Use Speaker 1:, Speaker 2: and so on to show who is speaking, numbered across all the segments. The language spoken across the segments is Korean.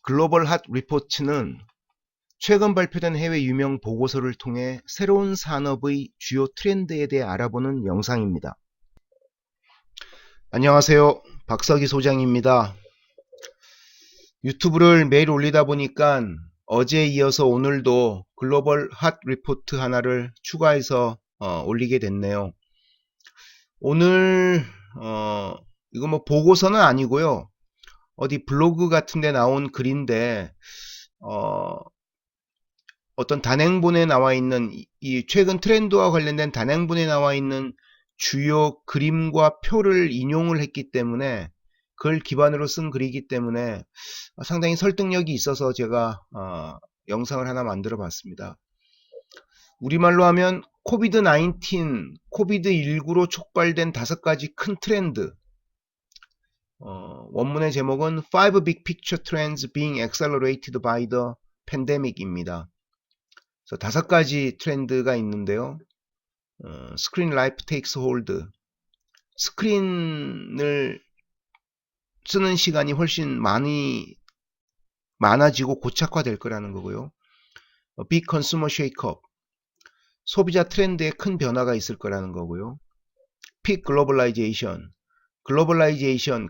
Speaker 1: 글로벌 핫 리포트는 최근 발표된 해외 유명 보고서를 통해 새로운 산업의 주요 트렌드에 대해 알아보는 영상입니다. 안녕하세요. 박석희 소장입니다. 유튜브를 매일 올리다 보니까 어제에 이어서 오늘도 글로벌 핫 리포트 하나를 추가해서 올리게 됐네요. 오늘 이거 뭐 보고서는 아니고요. 어디 블로그 같은 데 나온 글인데 어떤 단행본에 나와 있는 이 최근 트렌드와 관련된 단행본에 나와 있는 주요 그림과 표를 인용을 했기 때문에 그걸 기반으로 쓴 글이기 때문에 상당히 설득력이 있어서 제가 영상을 하나 만들어 봤습니다. 우리말로 하면 코비드-19, 코비드-19로 촉발된 5가지 큰 트렌드. 원문의 제목은 Five Big Picture Trends Being Accelerated by the Pandemic입니다. 5가지 트렌드가 있는데요. Screen Life Takes Hold. 스크린을 쓰는 시간이 훨씬 많아지고 고착화될 거라는 거고요. Big Consumer Shake-up. 소비자 트렌드에 큰 변화가 있을 거라는 거고요. Peak Globalization.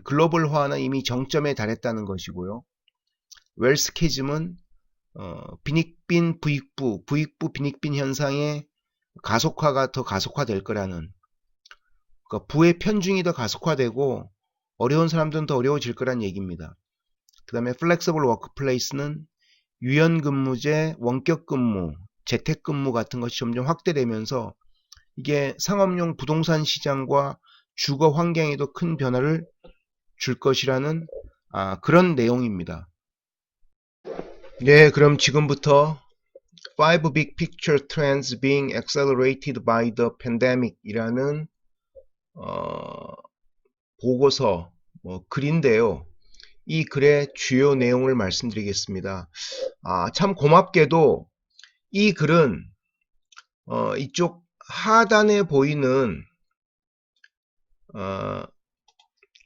Speaker 1: 글로벌화는 이미 정점에 달했다는 것이고요. Wealth Chasm은 빈익빈 부익부 빈익빈 현상의 가속화가 더 가속화될 거라는, 그러니까 부의 편중이 더 가속화되고 어려운 사람들은 더 어려워질 거란 얘기입니다. 그 다음에 Flexible Workplace는 유연근무제, 원격근무, 재택근무 같은 것이 점점 확대되면서 이게 상업용 부동산 시장과 주거 환경에도 큰 변화를 줄 것이라는 그런 내용입니다. 네, 그럼 지금부터 Five Big Picture Trends Being Accelerated by the Pandemic 이라는 보고서 글인데요. 이 글의 주요 내용을 말씀드리겠습니다. 참 고맙게도 이 글은 이쪽 하단에 보이는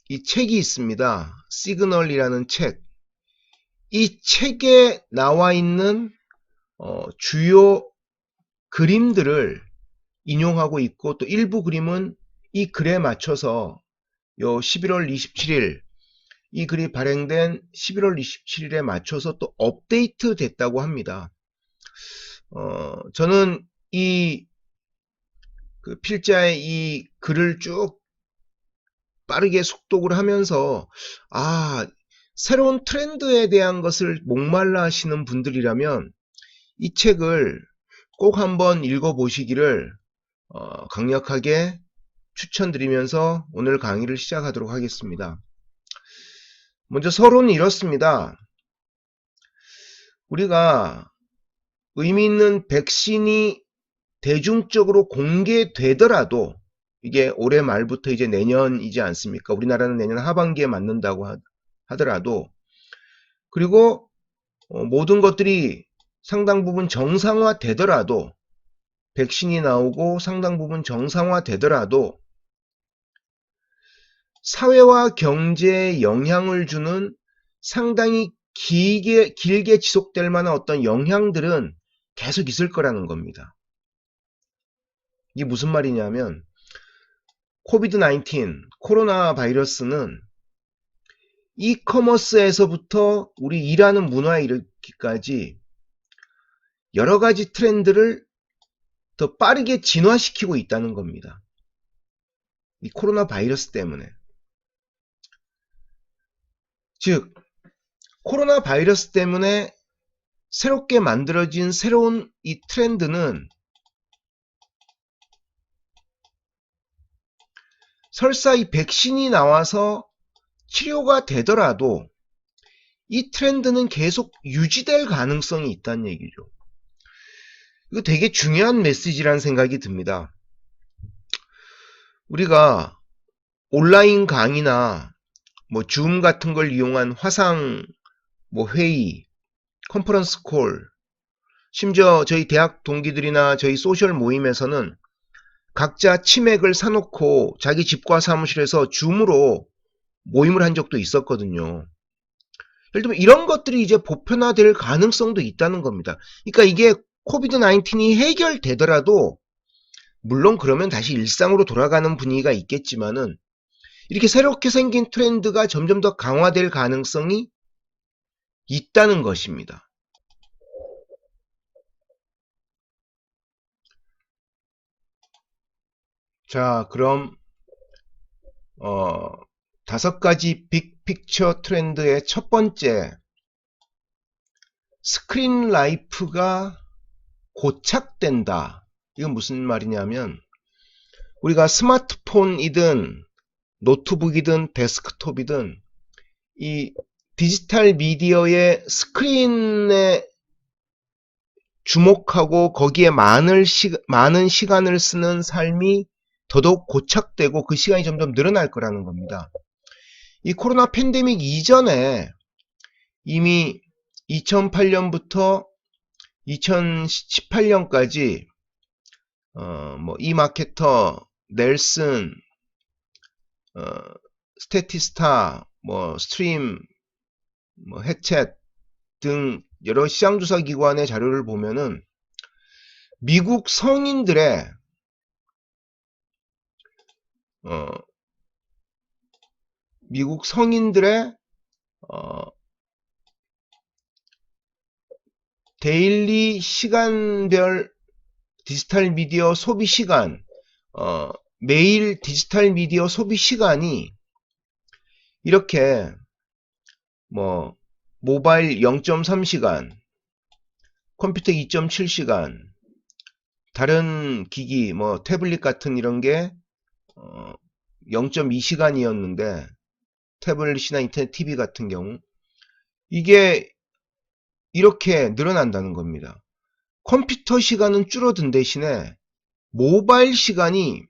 Speaker 1: 이 책이 있습니다. 시그널이라는 책. 이 책에 나와 있는 주요 그림들을 인용하고 있고, 또 일부 그림은 이 글에 맞춰서 요 11월 27일 이 글이 발행된 11월 27일에 맞춰서 또 업데이트 됐다고 합니다. 저는 이 필자의 이 글을 쭉 빠르게速독을 하면서 새로운 트렌드에 대한 것을 목말라 하시는 분들이라면 이 책을 꼭 한번 읽어보시기를 강력하게 추천드리면서 오늘 강의를 시작하도록 하겠습니다. 먼저 서론은 이렇습니다. 우리가 의미 있는 백신이 대중적으로 공개되더라도, 이게 올해 말부터 이제 내년이지 않습니까? 우리나라는 내년 하반기에 맞는다고 하더라도, 그리고 모든 것들이 상당 부분 정상화 되더라도, 백신이 나오고 상당 부분 정상화 되더라도 사회와 경제에 영향을 주는 상당히 길게 지속될 만한 어떤 영향들은 계속 있을 거라는 겁니다. 이게 무슨 말이냐면, 코비드-19, 코로나 바이러스는 이커머스에서부터 우리 일하는 문화에 이르기까지 여러 가지 트렌드를 더 빠르게 진화시키고 있다는 겁니다. 이 코로나 바이러스 때문에. 즉, 코로나 바이러스 때문에 새롭게 만들어진 새로운 이 트렌드는 설사 이 백신이 나와서 치료가 되더라도 이 트렌드는 계속 유지될 가능성이 있다는 얘기죠. 이거 되게 중요한 메시지라는 생각이 듭니다. 우리가 온라인 강의나 줌 같은 걸 이용한 화상 회의, 컨퍼런스 콜, 심지어 저희 대학 동기들이나 저희 소셜 모임에서는 각자 치맥을 사놓고 자기 집과 사무실에서 줌으로 모임을 한 적도 있었거든요. 예를 들면 이런 것들이 이제 보편화될 가능성도 있다는 겁니다. 그러니까 이게 코비드 19이 해결되더라도 물론 그러면 다시 일상으로 돌아가는 분위기가 있겠지만은 이렇게 새롭게 생긴 트렌드가 점점 더 강화될 가능성이 있다는 것입니다. 자, 그럼 5가지 빅픽처 트렌드의 첫 번째, 스크린 라이프가 고착된다. 이건 무슨 말이냐면 우리가 스마트폰이든 노트북이든 데스크톱이든 이 디지털 미디어의 스크린에 주목하고 거기에 많은 시간을 쓰는 삶이 더더욱 고착되고 그 시간이 점점 늘어날 거라는 겁니다. 이 코로나 팬데믹 이전에 이미 2008년부터 2018년까지 뭐 이마케터, 넬슨, 스태티스타, 뭐 스트림, 뭐 해챗 등 여러 시장조사 기관의 자료를 보면은 미국 성인들의 데일리 시간별 디지털 미디어 소비 시간, 매일 디지털 미디어 소비 시간이 이렇게 뭐 모바일 0.3시간, 컴퓨터 2.7시간, 다른 기기 뭐 태블릿 같은 이런 게 0.2시간이었는데 태블릿이나 인터넷 TV 같은 경우 이게 이렇게 늘어난다는 겁니다. 컴퓨터 시간은 줄어든 대신에 모바일 시간이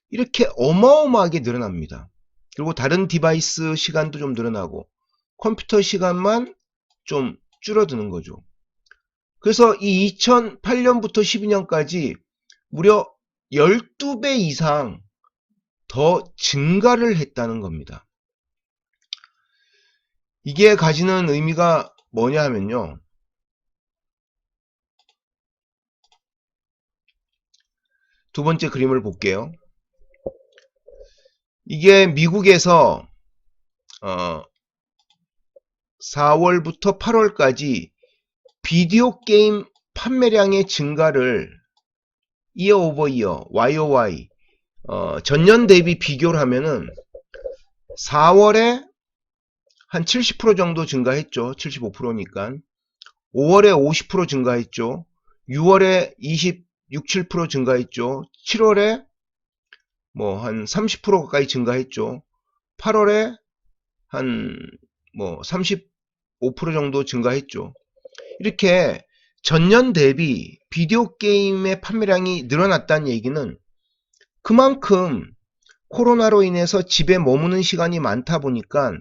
Speaker 1: 이렇게 어마어마하게 늘어납니다. 그리고 다른 디바이스 시간도 좀 늘어나고 컴퓨터 시간만 좀 줄어드는 거죠. 그래서 이 2008년부터 12년까지 무려 12배 이상 더 증가를 했다는 겁니다. 이게 가지는 의미가 뭐냐 하면요. 두 번째 그림을 볼게요. 이게 미국에서 4월부터 8월까지 비디오 게임 판매량의 증가를 이어 오버 이어 YOY 전년 대비 비교를 하면은 4월에 한 70% 정도 증가했죠. 75%니까. 5월에 50% 증가했죠. 6월에 26, 7% 증가했죠. 7월에 뭐 한 30% 가까이 증가했죠. 8월에 한 뭐 35% 정도 증가했죠. 이렇게 전년 대비 비디오 게임의 판매량이 늘어났다는 얘기는 그만큼 코로나로 인해서 집에 머무는 시간이 많다 보니까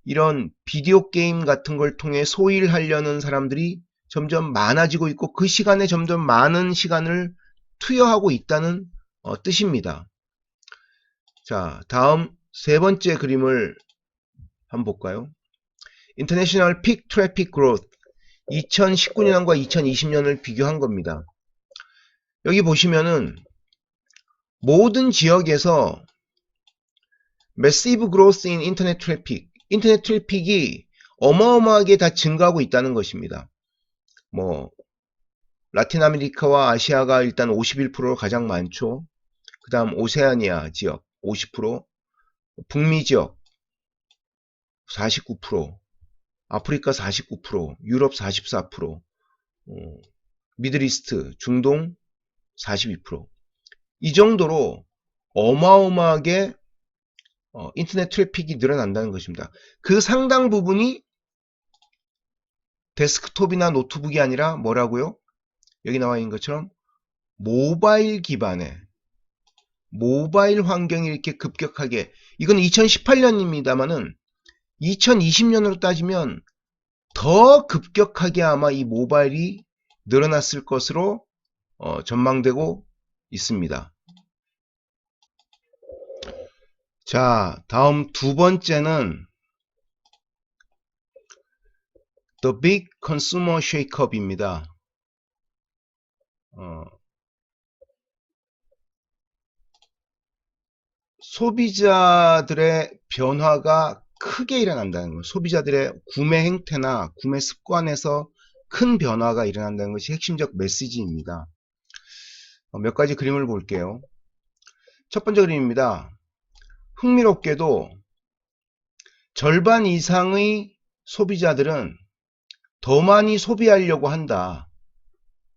Speaker 1: 이런 비디오 게임 같은 걸 통해 소일을 하려는 사람들이 점점 많아지고 있고 그 시간에 점점 많은 시간을 투여하고 있다는 뜻입니다. 자, 다음 세 번째 그림을 한번 볼까요? International Peak Traffic Growth 2019년과 2020년을 비교한 겁니다. 여기 보시면은 모든 지역에서 Massive Growth in Internet Traffic, 인터넷 트래픽이 어마어마하게 다 증가하고 있다는 것입니다. 뭐 라틴 아메리카와 아시아가 일단 51%로 가장 많죠. 그 다음 오세아니아 지역 50%, 북미 지역 49%, 아프리카 49%, 유럽 44%, 미들이스트, 중동 42%. 이 정도로 어마어마하게 인터넷 트래픽이 늘어난다는 것입니다. 그 상당 부분이 데스크톱이나 노트북이 아니라 뭐라고요? 여기 나와 있는 것처럼 모바일 기반의 모바일 환경이 이렇게 급격하게, 이건 2018년입니다만은 2020년으로 따지면 더 급격하게 아마 이 모바일이 늘어났을 것으로 전망되고 있습니다. 자, 다음 두 번째는 The Big Consumer Shake-up입니다. 소비자들의 변화가 크게 일어난다는 것, 소비자들의 구매 행태나 구매 습관에서 큰 변화가 일어난다는 것이 핵심적 메시지입니다. 몇 가지 그림을 볼게요. 첫 번째 그림입니다. 흥미롭게도 절반 이상의 소비자들은 더 많이 소비하려고 한다.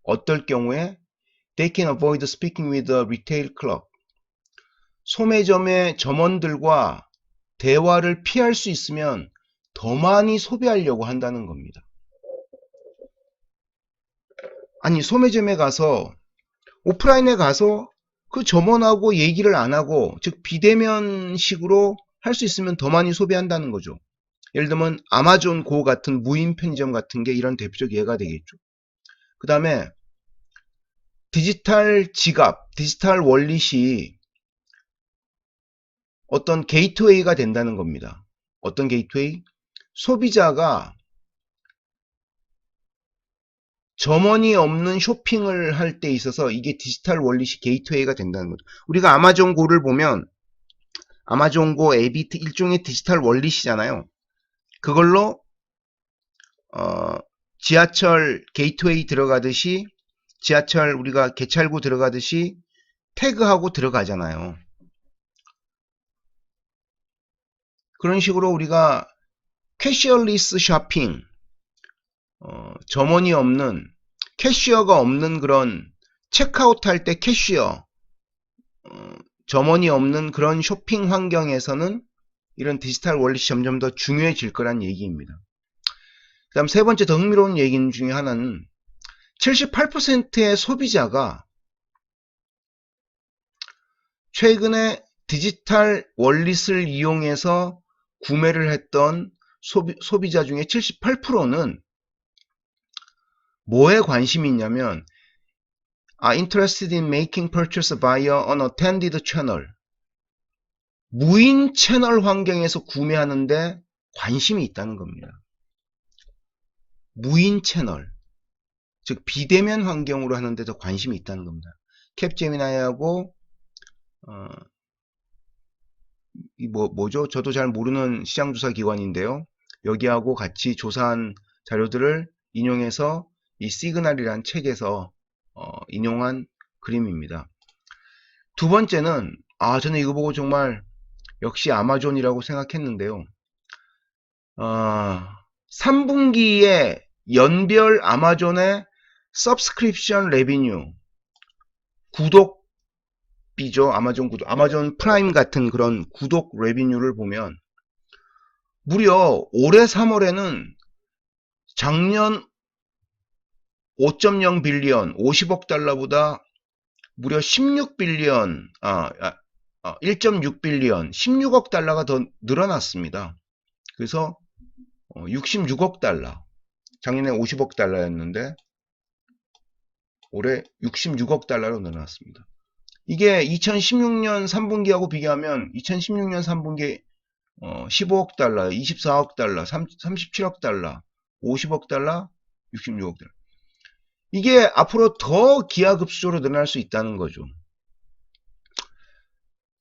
Speaker 1: 어떨 경우에 They can avoid speaking with the retail clerk. 소매점의 점원들과 대화를 피할 수 있으면 더 많이 소비하려고 한다는 겁니다. 아니, 소매점에 가서, 오프라인에 가서 그 점원하고 얘기를 안 하고, 즉 비대면식으로 할 수 있으면 더 많이 소비한다는 거죠. 예를 들면 아마존 고 같은 무인 편의점 같은 게 이런 대표적 예가 되겠죠. 그 다음에 디지털 지갑, 디지털 월릿이 어떤 게이트웨이가 된다는 겁니다. 어떤 게이트웨이? 소비자가 점원이 없는 쇼핑을 할 때 있어서 이게 디지털 월릿이 게이트웨이가 된다는 거죠. 우리가 아마존 고를 보면 아마존 고 앱이 일종의 디지털 월릿이잖아요. 그걸로 지하철 게이트웨이 들어가듯이, 지하철 우리가 개찰구 들어가듯이 태그하고 들어가잖아요. 그런 식으로 우리가 캐시어리스 쇼핑, 점원이 없는, 캐시어가 없는 그런 체크아웃 할 때 캐시어, 점원이 없는 그런 쇼핑 환경에서는 이런 디지털 월릿이 점점 더 중요해질 거란 얘기입니다. 그 다음 세 번째 더 흥미로운 얘기 중에 하나는 78%의 소비자가 최근에 디지털 월릿을 이용해서 구매를 했던 소비자 중에 78%는 뭐에 관심이 있냐면 interested in making purchase via unattended channel. 무인 채널 환경에서 구매하는데 관심이 있다는 겁니다. 무인 채널, 즉 비대면 환경으로 하는데 더 관심이 있다는 겁니다. 캡제미나이하고 뭐죠? 저도 잘 모르는 시장조사 기관인데요. 여기하고 같이 조사한 자료들을 인용해서 이 시그널이란 책에서 인용한 그림입니다. 두 번째는 저는 이거 보고 정말 역시 아마존이라고 생각했는데요. 3분기에 연별 아마존의 서브스크립션 레비뉴, 구독비죠. 아마존 구독, 아마존 프라임 같은 그런 구독 레비뉴를 보면 무려 올해 3월에는 작년 5.0 빌리언, 50억 달러보다 무려 16빌리언, 1.6 빌리언, 16억 달러가 더 늘어났습니다. 그래서 66억 달러, 작년에 50억 달러였는데 올해 66억 달러로 늘어났습니다. 이게 2016년 3분기하고 비교하면 2016년 3분기 15억 달러, 24억 달러, 37억 달러, 50억 달러, 66억 달러. 이게 앞으로 더 기하급수적으로 늘어날 수 있다는 거죠.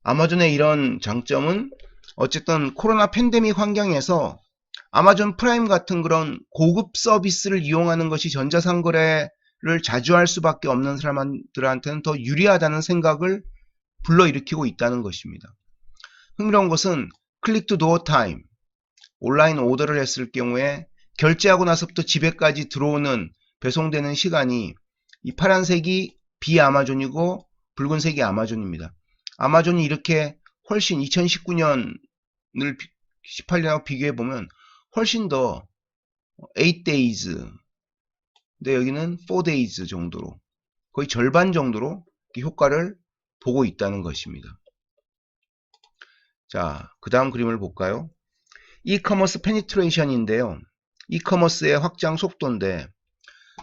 Speaker 1: 아마존의 이런 장점은 어쨌든 코로나 팬데믹 환경에서 아마존 프라임 같은 그런 고급 서비스를 이용하는 것이 전자상거래를 자주 할 수밖에 없는 사람들한테는 더 유리하다는 생각을 불러일으키고 있다는 것입니다. 흥미로운 것은 클릭 투 도어 타임, 온라인 오더를 했을 경우에 결제하고 나서부터 집에까지 들어오는 배송되는 시간이 이 파란색이 비아마존이고 붉은색이 아마존입니다. 아마존이 이렇게 훨씬 2019년을 18년하고 비교해보면 훨씬 더 8days, 근데 여기는 4days 정도로 거의 절반 정도로 효과를 보고 있다는 것입니다. 자, 그 다음 그림을 볼까요? 이커머스 페니트레이션인데요. 이커머스의 확장 속도인데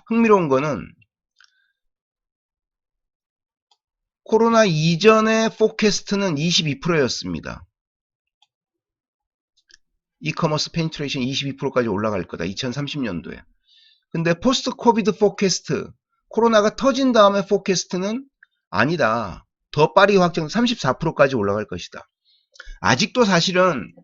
Speaker 1: 흥미로운 거는 코로나 이전의 포캐스트는 22%였습니다. 이커머스 페니트레이션 22%까지 올라갈 거다. 2030년도에. 근데 포스트 코비드 포캐스트, 코로나가 터진 다음에 포캐스트는 아니다. 더 빠르게 확정 34%까지 올라갈 것이다. 아직도 사실은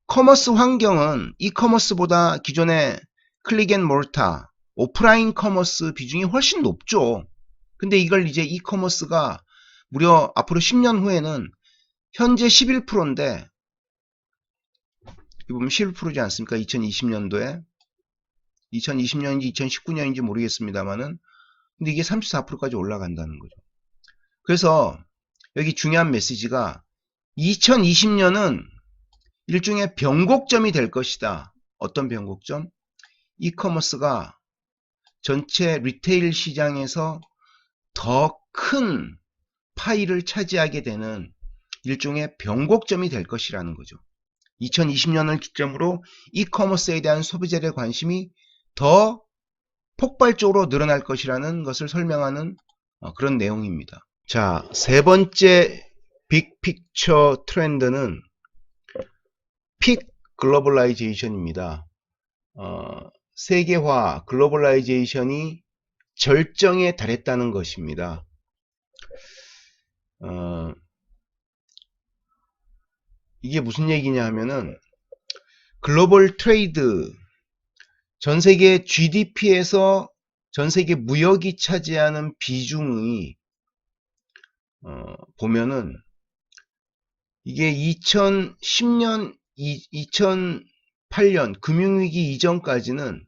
Speaker 1: 커머스 환경은 이커머스보다 기존의 클릭 앤 몰타, 오프라인 커머스 비중이 훨씬 높죠. 근데 이걸 이제 이커머스가 무려 앞으로 10년 후에는 현재 11%인데, 이 보면 11%지 않습니까? 2020년도에. 2020년인지 2019년인지 모르겠습니다만은, 근데 이게 34%까지 올라간다는 거죠. 그래서 여기 중요한 메시지가 2020년은 일종의 변곡점이 될 것이다. 어떤 변곡점? 이커머스가 전체 리테일 시장에서 더 큰 파이를 차지하게 되는 일종의 변곡점이 될 것이라는 거죠. 2020년을 기점으로 이커머스에 대한 소비자들의 관심이 더 폭발적으로 늘어날 것이라는 것을 설명하는 그런 내용입니다. 자, 세 번째 빅픽처 트렌드는 픽 글로벌라이제이션입니다. 세계화 글로벌라이제이션이 절정에 달했다는 것입니다. 이게 무슨 얘기냐 하면은 글로벌 트레이드, 전 세계 GDP에서 전 세계 무역이 차지하는 비중이 보면은 이게 2010년, 2008년 금융위기 이전까지는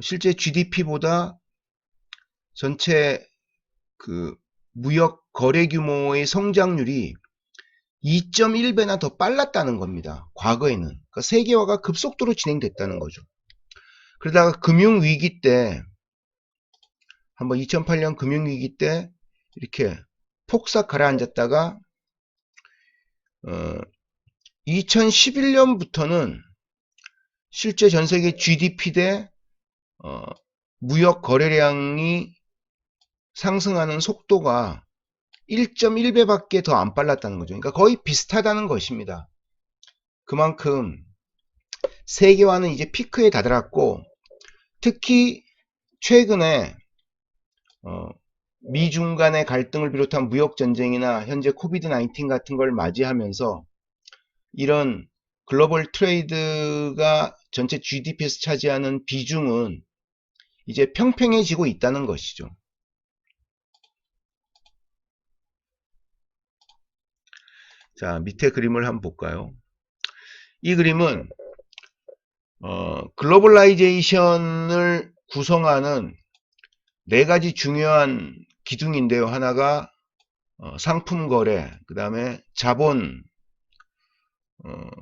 Speaker 1: 실제 GDP보다 전체 그 무역 거래 규모의 성장률이 2.1배나 더 빨랐다는 겁니다. 과거에는. 그러니까 세계화가 급속도로 진행됐다는 거죠. 그러다가 금융위기 때, 한번 2008년 금융위기 때 이렇게 폭삭 가라앉았다가 2011년부터는 실제 전세계 GDP 대 무역 거래량이 상승하는 속도가 1.1배밖에 더 안 빨랐다는 거죠. 그러니까 거의 비슷하다는 것입니다. 그만큼 세계화는 이제 피크에 다다랐고, 특히 최근에 미중 간의 갈등을 비롯한 무역 전쟁이나 현재 코비드 19 같은 걸 맞이하면서 이런 글로벌 트레이드가 전체 GDP에서 차지하는 비중은 이제 평평해지고 있다는 것이죠. 자, 밑에 그림을 한번 볼까요? 이 그림은 글로벌라이제이션을 구성하는 네 가지 중요한 기둥인데요. 하나가 상품 거래, 그 다음에 자본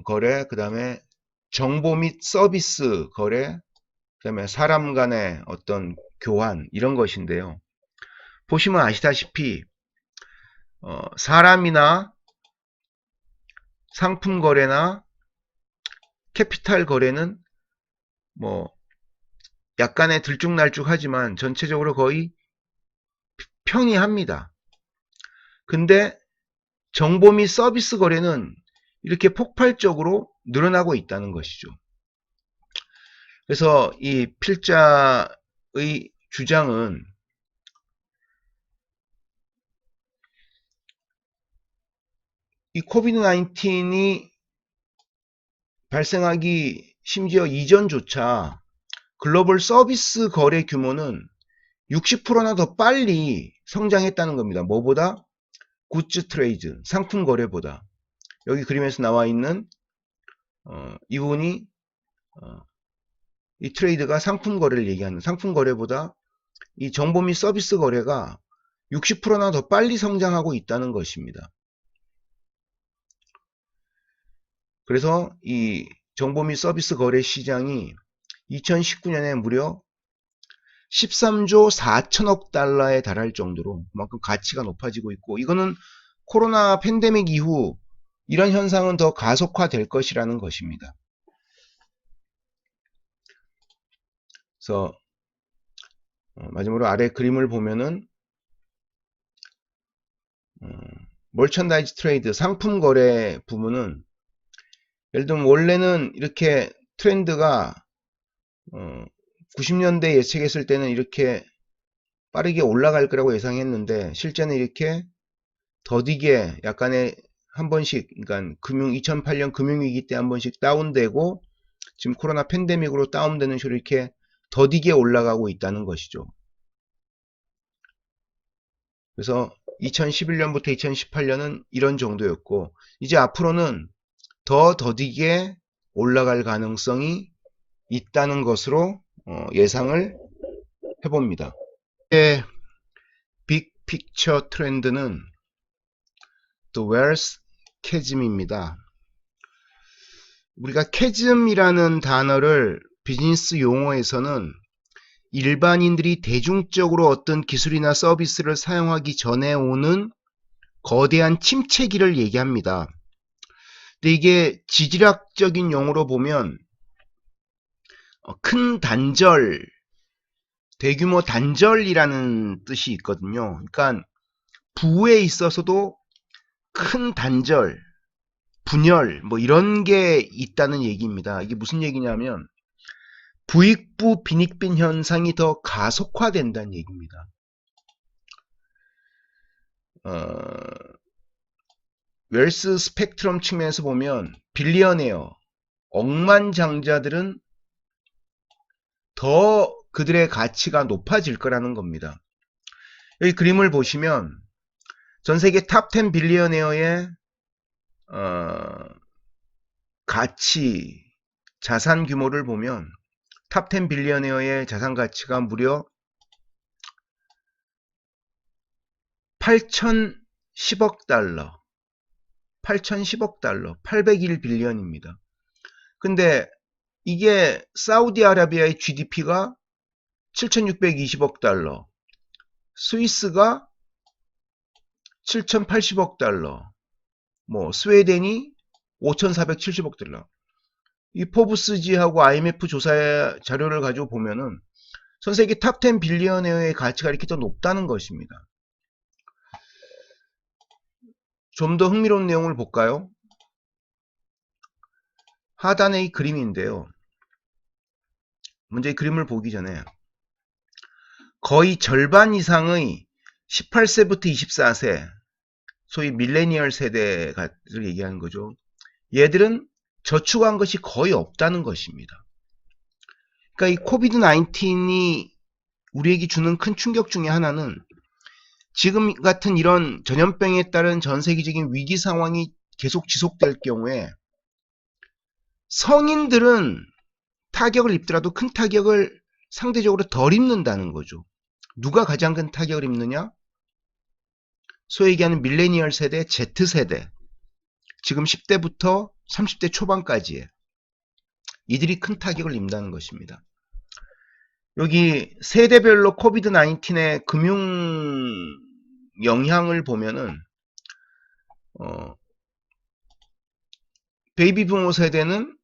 Speaker 1: 거래, 그 다음에 정보 및 서비스 거래, 그 다음에 사람 간의 어떤 교환, 이런 것인데요. 보시면 아시다시피 사람이나 상품 거래나 캐피탈 거래는 뭐 약간의 들쭉날쭉하지만 전체적으로 거의 평이합니다. 근데 정보 및 서비스 거래는 이렇게 폭발적으로 늘어나고 있다는 것이죠. 그래서 이 필자의 주장은 이 코비드 19이 발생하기 심지어 이전조차 글로벌 서비스 거래 규모는 60%나 더 빨리 성장했다는 겁니다. 뭐보다? 굿즈 트레이드, 상품 거래보다. 여기 그림에서 나와 있는 이 부분이 이 트레이드가 상품 거래를 얘기하는, 상품 거래보다 이 정보 및 서비스 거래가 60%나 더 빨리 성장하고 있다는 것입니다. 그래서 이 정보 및 서비스 거래 시장이 2019년에 무려 13조 4천억 달러에 달할 정도로 그만큼 가치가 높아지고 있고, 이거는 코로나 팬데믹 이후 이런 현상은 더 가속화될 것이라는 것입니다. 그래서 마지막으로 아래 그림을 보면은 멀천다이즈 트레이드, 상품 거래 부분은 예를 들면 원래는 이렇게 트렌드가 90년대 예측했을 때는 이렇게 빠르게 올라갈 거라고 예상했는데 실제는 이렇게 더디게 약간의 한 번씩, 그러니까 2008년 금융위기 때 한 번씩 다운되고 지금 코로나 팬데믹으로 다운되는 식으로 이렇게 더디게 올라가고 있다는 것이죠. 그래서 2011년부터 2018년은 이런 정도였고 이제 앞으로는 더 더디게 올라갈 가능성이 있다는 것으로 예상을 해봅니다. 빅픽처 트렌드는 The Wealth Chasm입니다. 우리가 chasm이라는 단어를 비즈니스 용어에서는 일반인들이 대중적으로 어떤 기술이나 서비스를 사용하기 전에 오는 거대한 침체기를 얘기합니다. 근데 이게 지질학적인 용어로 보면 큰 단절, 대규모 단절이라는 뜻이 있거든요. 그러니까 부에 있어서도 큰 단절, 분열 뭐 이런 게 있다는 얘기입니다. 이게 무슨 얘기냐면 부익부 빈익빈 현상이 더 가속화된다는 얘기입니다. 웰스 스펙트럼 측면에서 보면 빌리어네어, 억만장자들은 더 그들의 가치가 높아질 거라는 겁니다. 여기 그림을 보시면 전세계 탑10 빌리어네어의 가치, 자산 규모를 보면 탑10 빌리어네어의 자산 가치가 무려 8,010억 달러, 801 빌리언입니다. 근데 이게 사우디아라비아의 GDP가 7,620억 달러, 스위스가 7,080억 달러, 뭐 스웨덴이 5,470억 달러. 이 포브스지하고 IMF 조사 자료를 가지고 보면은 전 세계 탑10 빌리언의 가치가 이렇게 더 높다는 것입니다. 좀 더 흥미로운 내용을 볼까요? 하단의 이 그림인데요. 먼저 이 그림을 보기 전에 거의 절반 이상의 18세부터 24세, 소위 밀레니얼 세대를 얘기하는 거죠. 얘들은 저축한 것이 거의 없다는 것입니다. 그러니까 이 코비드 19이 우리에게 주는 큰 충격 중에 하나는 지금 같은 이런 전염병에 따른 전 세계적인 위기 상황이 계속 지속될 경우에 성인들은 타격을 입더라도 큰 타격을 상대적으로 덜 입는다는 거죠. 누가 가장 큰 타격을 입느냐? 소위 얘기하는 밀레니얼 세대, Z세대, 지금 10대부터 30대 초반까지의 이들이 큰 타격을 입는다는 것입니다. 여기 세대별로 코비드 19의 금융 영향을 보면은 베이비 부모 세대는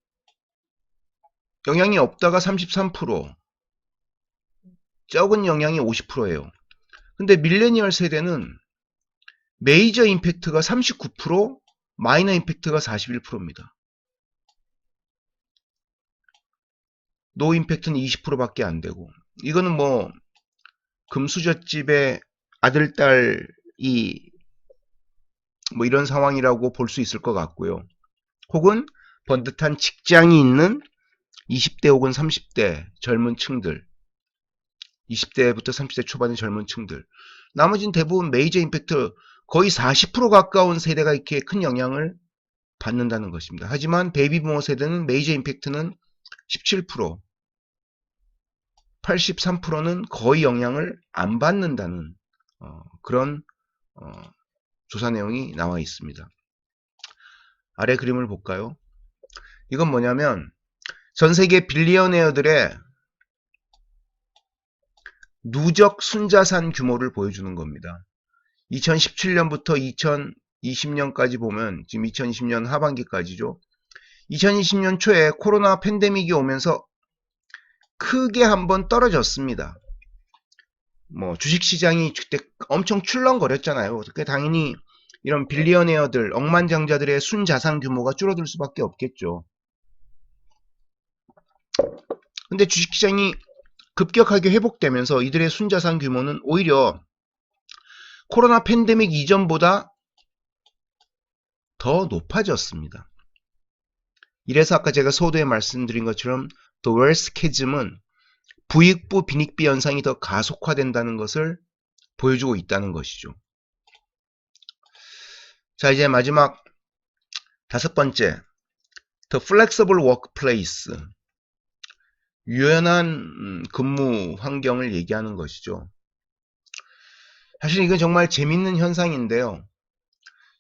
Speaker 1: 영향이 없다가 33%, 적은 영향이 50%예요. 근데 밀레니얼 세대는 메이저 임팩트가 39%, 마이너 임팩트가 41%입니다. 노 임팩트는 20%밖에 안 되고, 이거는 뭐 금수저집의 아들, 딸이 뭐 이런 상황이라고 볼 수 있을 것 같고요. 혹은 번듯한 직장이 있는 20대 혹은 30대 젊은 층들, 20대부터 30대 초반의 젊은 층들, 나머지는 대부분 메이저 임팩트 거의 40% 가까운 세대가 이렇게 큰 영향을 받는다는 것입니다. 하지만 베이비 부모 세대는 메이저 임팩트는 17%, 83%는 거의 영향을 안 받는다는 그런 조사 내용이 나와 있습니다. 아래 그림을 볼까요? 이건 뭐냐면 전 세계 빌리어네어들의 누적 순자산 규모를 보여주는 겁니다. 2017년부터 2020년까지 보면 지금 2020년 하반기까지죠. 2020년 초에 코로나 팬데믹이 오면서 크게 한번 떨어졌습니다. 뭐 주식시장이 그때 엄청 출렁거렸잖아요. 그게 당연히 이런 빌리어네어들, 억만장자들의 순자산 규모가 줄어들 수밖에 없겠죠. 근데 주식시장이 급격하게 회복되면서 이들의 순자산 규모는 오히려 코로나 팬데믹 이전보다 더 높아졌습니다. 이래서 아까 제가 서두에 말씀드린 것처럼 The Wealth Chasm은 부익부 빈익비 현상이 더 가속화된다는 것을 보여주고 있다는 것이죠. 자, 이제 마지막 5번째, The Flexible Workplace, 유연한 근무 환경을 얘기하는 것이죠. 사실 이건 정말 재밌는 현상인데요.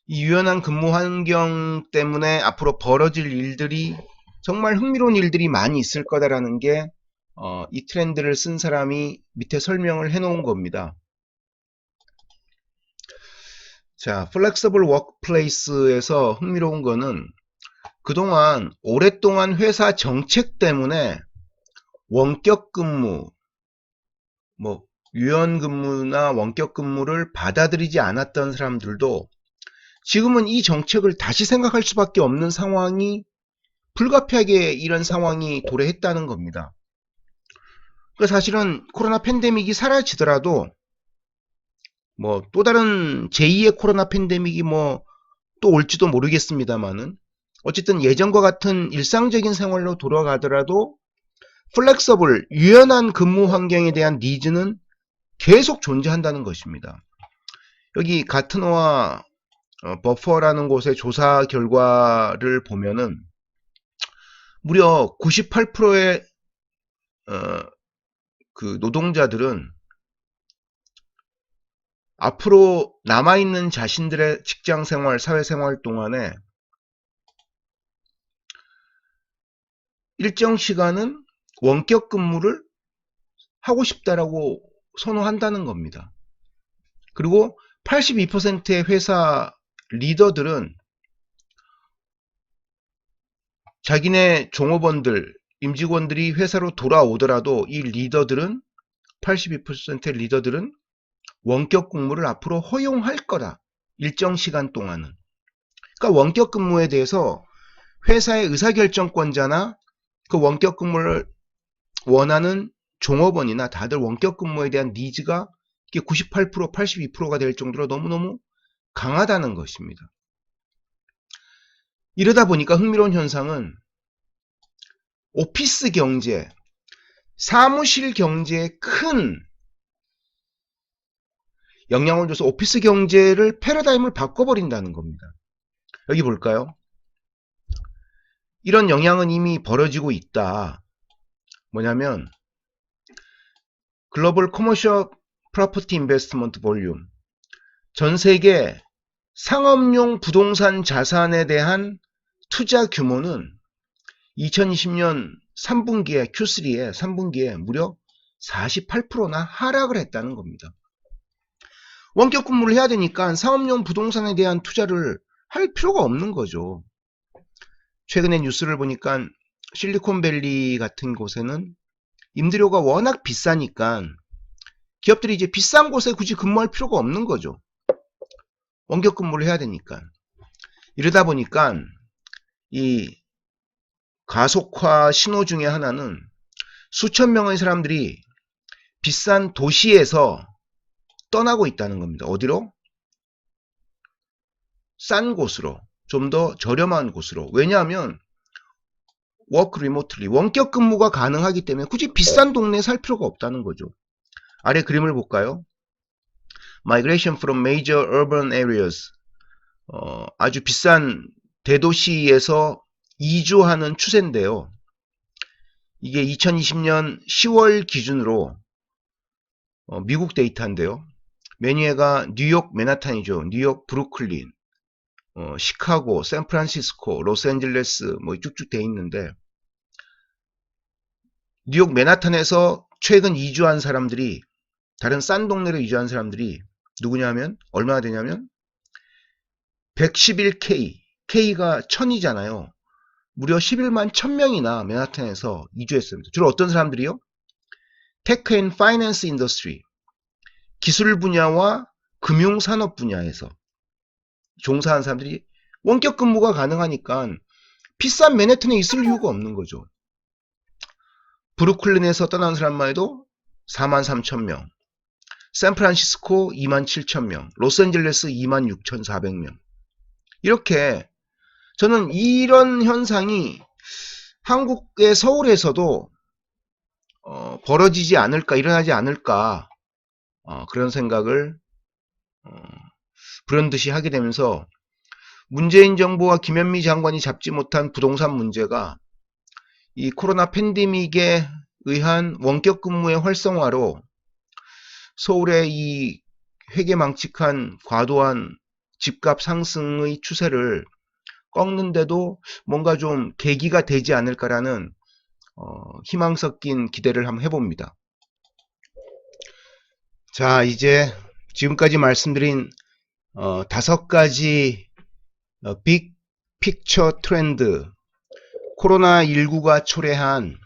Speaker 1: 이 유연한 근무 환경 때문에 앞으로 벌어질 일들이 정말 흥미로운 일들이 많이 있을 거다라는 게 이 트렌드를 쓴 사람이 밑에 설명을 해놓은 겁니다. 자, 플렉서블 워크플레이스에서 흥미로운 거는 그동안 오랫동안 회사 정책 때문에 원격 근무, 유연 근무나 원격 근무를 받아들이지 않았던 사람들도 지금은 이 정책을 다시 생각할 수밖에 없는 상황이 불가피하게 이런 상황이 도래했다는 겁니다. 그러니까 사실은 코로나 팬데믹이 사라지더라도 또 다른 제2의 코로나 팬데믹이 또 올지도 모르겠습니다만은 어쨌든 예전과 같은 일상적인 생활로 돌아가더라도 플렉서블, 유연한 근무 환경에 대한 니즈는 계속 존재한다는 것입니다. 여기 가트너와 버퍼라는 곳의 조사 결과를 보면은 무려 98%의 그 노동자들은 앞으로 남아있는 자신들의 직장생활, 사회생활 동안에 일정 시간은 원격 근무를 하고 싶다라고 선호한다는 겁니다. 그리고 82%의 회사 리더들은 자기네 종업원들, 임직원들이 회사로 돌아오더라도 이 리더들은 82%의 리더들은 원격 근무를 앞으로 허용할 거다. 일정 시간 동안은. 그러니까 원격 근무에 대해서 회사의 의사결정권자나 그 원격 근무를 원하는 종업원이나 다들 원격 근무에 대한 니즈가 98%, 82%가 될 정도로 너무너무 강하다는 것입니다. 이러다 보니까 흥미로운 현상은 오피스 경제, 사무실 경제에 큰 영향을 줘서 오피스 경제를 패러다임을 바꿔버린다는 겁니다. 여기 볼까요? 이런 영향은 이미 벌어지고 있다. 뭐냐면 글로벌 커머셜 프로퍼티 인베스트먼트 볼륨, 전 세계 상업용 부동산 자산에 대한 투자 규모는 2020년 3분기에 Q3에 3분기에 무려 48%나 하락을 했다는 겁니다. 원격 근무를 해야 되니까 상업용 부동산에 대한 투자를 할 필요가 없는 거죠. 최근에 뉴스를 보니까 실리콘밸리 같은 곳에는 임대료가 워낙 비싸니까 기업들이 이제 비싼 곳에 굳이 근무할 필요가 없는 거죠. 원격 근무를 해야 되니까. 이러다 보니까 이 가속화 신호 중에 하나는 수천 명의 사람들이 비싼 도시에서 떠나고 있다는 겁니다. 어디로? 싼 곳으로, 좀 더 저렴한 곳으로. 왜냐하면 워크 리모틀리, 원격 근무가 가능하기 때문에 굳이 비싼 동네에 살 필요가 없다는 거죠. 아래 그림을 볼까요? Migration from major urban areas, 아주 비싼 대도시에서 이주하는 추세인데요. 이게 2020년 10월 기준으로 미국 데이터인데요. 맨위에가 뉴욕 맨하탄이죠. 뉴욕 브루클린, 시카고, 샌프란시스코, 로스앤젤레스 쭉쭉 돼 있는데 뉴욕 맨하탄에서 최근 이주한 사람들이, 다른 싼 동네로 이주한 사람들이 누구냐면 얼마나 되냐면 111K, K가 1000이잖아요. 무려 11만 1000명이나 맨하탄에서 이주했습니다. 주로 어떤 사람들이요? 테크 앤 파이낸스 인더스트리, 기술 분야와 금융산업 분야에서 종사하는 사람들이 원격 근무가 가능하니까 비싼 맨해튼에 있을 이유가 없는 거죠. 브루클린에서 떠나는 사람만 해도 43,000명, 샌프란시스코 27,000명, 로스앤젤레스 26,400명. 이렇게 저는 이런 현상이 한국의 서울에서도 벌어지지 않을까, 일어나지 않을까, 그런 생각을 불현듯이 하게 되면서 문재인 정부와 김현미 장관이 잡지 못한 부동산 문제가 이 코로나 팬데믹에 의한 원격 근무의 활성화로 서울의 이 회계망측한 과도한 집값 상승의 추세를 꺾는데도 뭔가 좀 계기가 되지 않을까라는 희망 섞인 기대를 한번 해봅니다. 자, 이제 지금까지 말씀드린 5가지 빅 픽처 트렌드, 코로나19가 초래한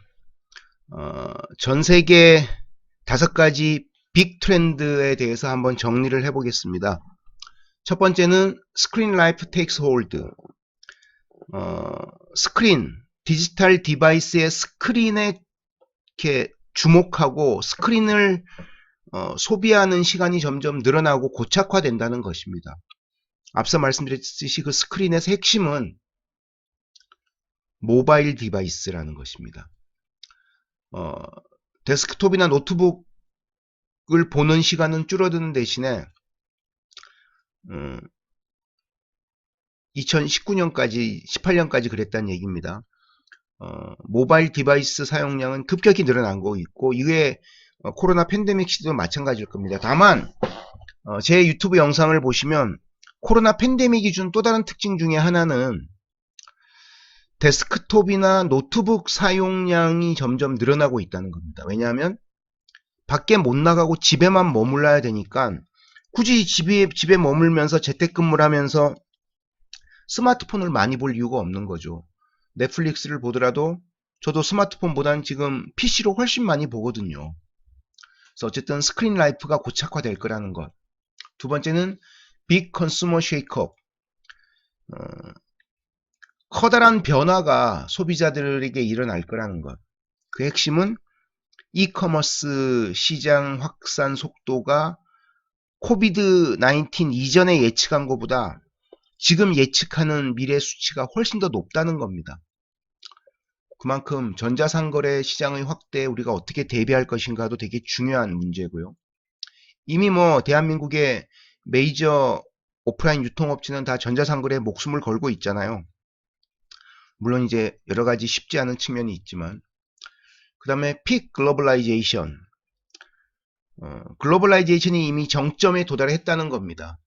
Speaker 1: 전 세계 5가지 빅 트렌드에 대해서 한번 정리를 해보겠습니다. 첫 번째는 스크린 라이프 테이크스 홀드. 스크린, 디지털 디바이스의 스크린에 이렇게 주목하고 스크린을 소비하는 시간이 점점 늘어나고 고착화된다는 것입니다. 앞서 말씀드렸듯이 그 스크린에서 핵심은 모바일 디바이스라는 것입니다. 데스크톱이나 노트북을 보는 시간은 줄어드는 대신에 2019년까지 18년까지 그랬다는 얘기입니다. 모바일 디바이스 사용량은 급격히 늘어나고 있고 이게 코로나 팬데믹 시대도 마찬가지일 겁니다. 다만 제 유튜브 영상을 보시면 코로나 팬데믹이 준 또 다른 특징 중에 하나는 데스크톱이나 노트북 사용량이 점점 늘어나고 있다는 겁니다. 왜냐하면 밖에 못 나가고 집에만 머물러야 되니까 굳이 집에 머물면서 재택근무를 하면서 스마트폰을 많이 볼 이유가 없는 거죠. 넷플릭스를 보더라도 저도 스마트폰보다는 지금 PC로 훨씬 많이 보거든요. 그래서 어쨌든 스크린 라이프가 고착화될 거라는 것. 두 번째는 빅 컨슈머 쉐이크업. 커다란 변화가 소비자들에게 일어날 거라는 것. 그 핵심은 이커머스 시장 확산 속도가 코비드-19 이전에 예측한 것보다 지금 예측하는 미래 수치가 훨씬 더 높다는 겁니다. 그만큼 전자상거래 시장의 확대에 우리가 어떻게 대비할 것인가도 되게 중요한 문제고요. 이미 대한민국의 메이저 오프라인 유통업체는 다 전자상거래에 목숨을 걸고 있잖아요. 물론 이제 여러 가지 쉽지 않은 측면이 있지만, 그 다음에 픽 글로벌라이제이션. 글로벌라이제이션이 이미 정점에 도달했다는 겁니다.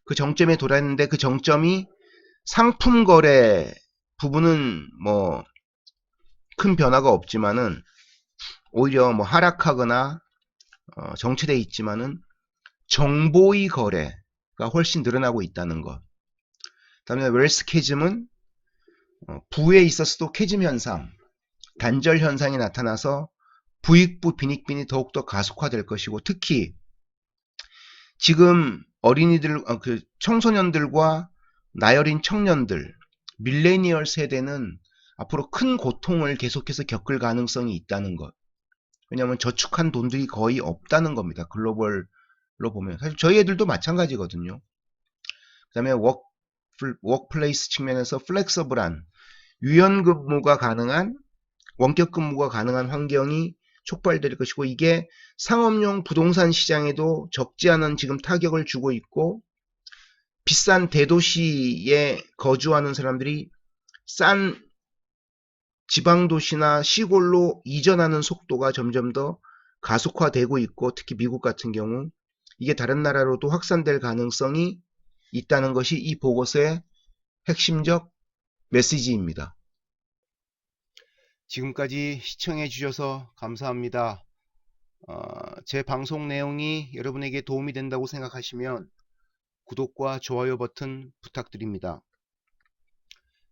Speaker 1: 그 정점에 도달했는데 그 정점이 상품 거래 부분은 큰 변화가 없지만은 오히려 하락하거나 정체되어 있지만은 정보의 거래가 훨씬 늘어나고 있다는 것. 그다음에 웰스 캐즘은 부에 있어서도 캐즘 현상, 단절 현상이 나타나서 부익부 빈익빈이 더욱더 가속화될 것이고, 특히 지금 어린이들, 청소년들과 나이어린 청년들, 밀레니얼 세대는 앞으로 큰 고통을 계속해서 겪을 가능성이 있다는 것. 왜냐하면 저축한 돈들이 거의 없다는 겁니다. 글로벌로 보면. 사실 저희 애들도 마찬가지거든요. 그 다음에 워크플레이스 측면에서 플렉서블한 유연근무가 가능한, 원격 근무가 가능한 환경이 촉발될 것이고, 이게 상업용 부동산 시장에도 적지 않은 지금 타격을 주고 있고, 비싼 대도시에 거주하는 사람들이 싼 지방도시나 시골로 이전하는 속도가 점점 더 가속화되고 있고, 특히 미국 같은 경우 이게 다른 나라로도 확산될 가능성이 있다는 것이 이 보고서의 핵심적 메시지입니다. 지금까지 시청해 주셔서 감사합니다. 제 방송 내용이 여러분에게 도움이 된다고 생각하시면 구독과 좋아요 버튼 부탁드립니다.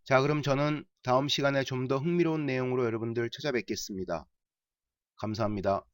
Speaker 1: 자, 그럼 저는 다음 시간에 좀 더 흥미로운 내용으로 여러분들 찾아뵙겠습니다. 감사합니다.